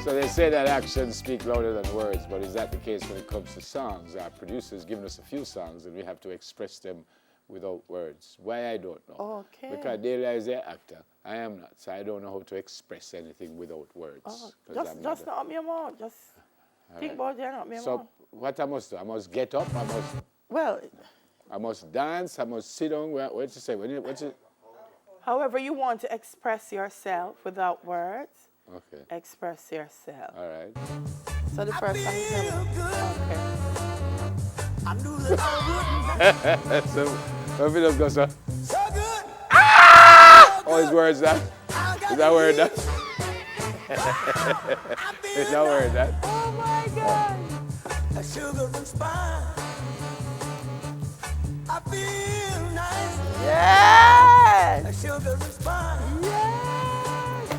So they say that actions speak louder than words, but is that the case when it comes to songs? Our producers giving us a few songs and we have to express them without words. Why, I don't know. Okay. Because Delia is an actor. I am not, so I don't know how to express anything without words. Oh, just not up your mouth. Just think about it, not your mouth. So what I must do? I must get up. I must dance. I must sit down. What you say? However you want to express yourself without words. Okay. Express yourself. All right. So the first song is okay. So if it just goes so. Oh, his words that? Is that word that? Is that word that? Oh my God. A sugar and spice. I feel nice. Yes. A sugar and spice. Yes.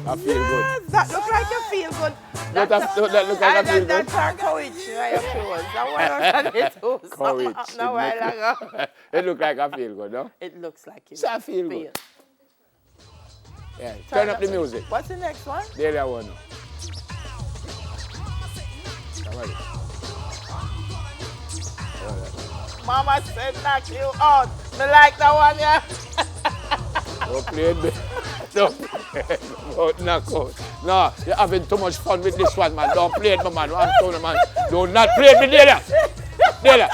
I feel good. That looks like you feel good. That look like I feel good. That's our courage. That one was it. Courage. No while ago. It look like I feel good, no? It looks like you. So I feel good. Yeah. Turn up the music. What's the next one? There I want. Mama said knock you out. Me like that one, yeah. Don't play it. Don't play it. Don't knock out. No, you're having too much fun with this one, man. Don't play it, man. I'm telling you, man. Do not play it with Delia. Delia.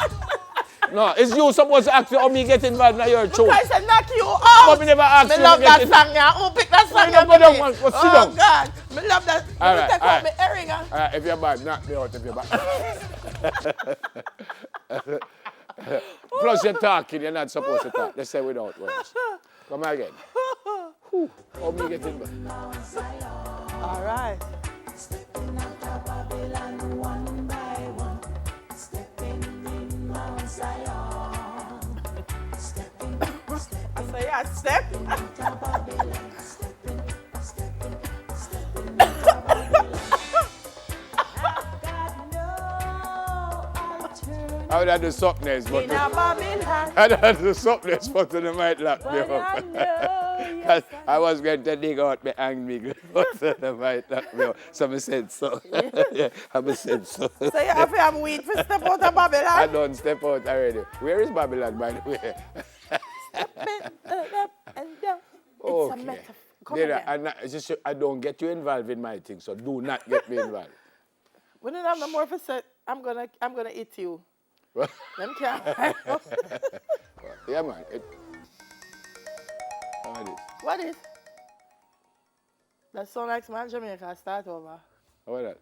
No, it's you supposed to ask me how me get involved in your show. I said knock you out. But me never asked you. Me love that song, yeah. Who picked that song? Go down, man. Go sit down. Oh, God. Me love that. All right, take all out right. my earring, All right, if you're bad, knock me out if you're bad. Plus, you're talking, you're not supposed to talk. Let's say without words. Come again. Whew. How me get involved? All right. Stepping out of Babylon one by one. Stepping in Mount Zion. Stepping, I say, yeah, step. out of Babylon. Stepping, stepping out of Babylon. God, no alternative. I would have the softness, but In a Babylon. I would have the softness, but they might lock me But I up. know, yes, I was going to dig out my angry, but they might lock me up. So I said so. Yeah, I said so. So you have to have weed for step out of I Babylon? don't step out already. Where is Babylon, by the way? Up and down. It's a Okay. metaphor. Come Delia, again. I don't get you involved in my thing, so do not get me involved. We don't have no more for set. I'm gonna eat you. Them can't. Yeah, man. How it is? What is? That sound like man Jamaica start over. How is that?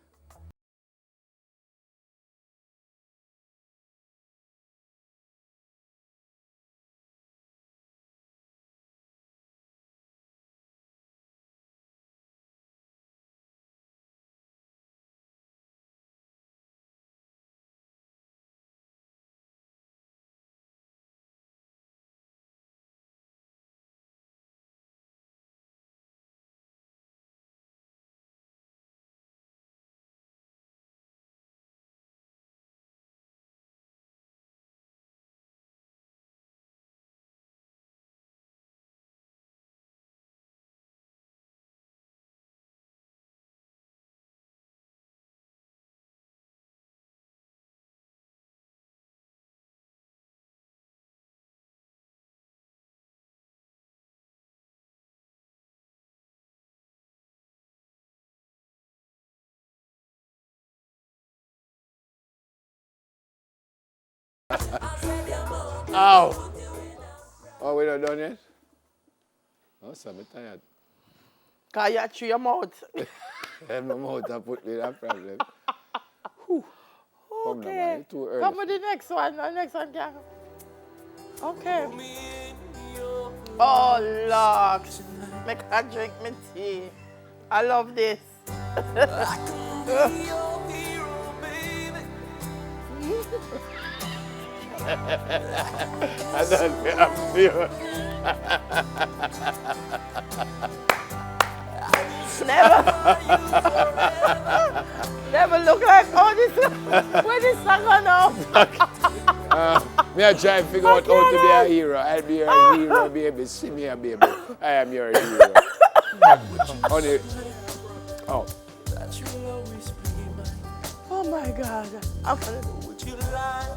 Ow! Oh, we not done yet? Oh, so I'm tired. Cause you chew your mouth. And my mouth have put me in that problem. Whew. Come now, man. Okay. It's too early. Come with the next one. The next one can. Okay. Oh, Lord. Make her drink me tea. I love this. I don't feel. Never look like where this song on now. Me I try and figure out how to be a hero. I'll be your hero, baby. See me, baby. I am your hero. Honey. Oh. my God. I'm gonna do Would you lie?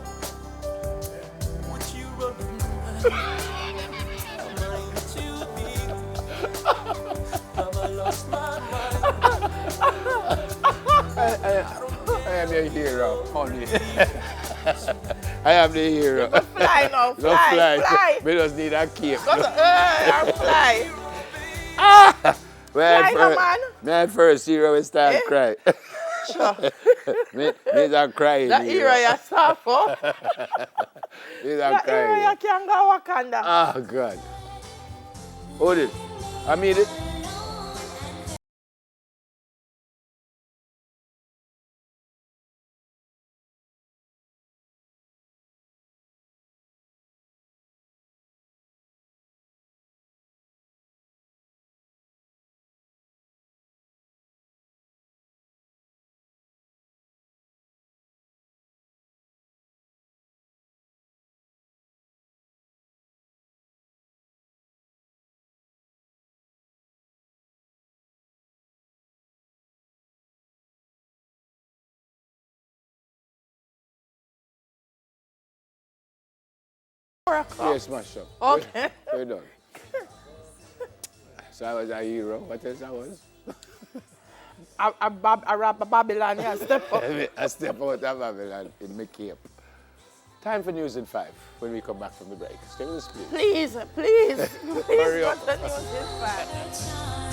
Would you run? Am I too big? Have I lost my mind? I am your hero, honey. I am the hero. fly now, Go fly, fly. fly. We just need a cape. Go to fly. Fly, no, man. My first hero will start crying. Sure. me start crying. That era you suffer. Me start That era crying. you can go Wakanda. Oh, God. Hold it. I made it. Yes, smash up. Okay. We're done. So I was a hero. What else I was? A Babylonian step up. I step out of Babylon in my cape. Time for News in 5 when we come back from the break. Stay with us, please. Please, please, please, Hurry up. go to news in 5.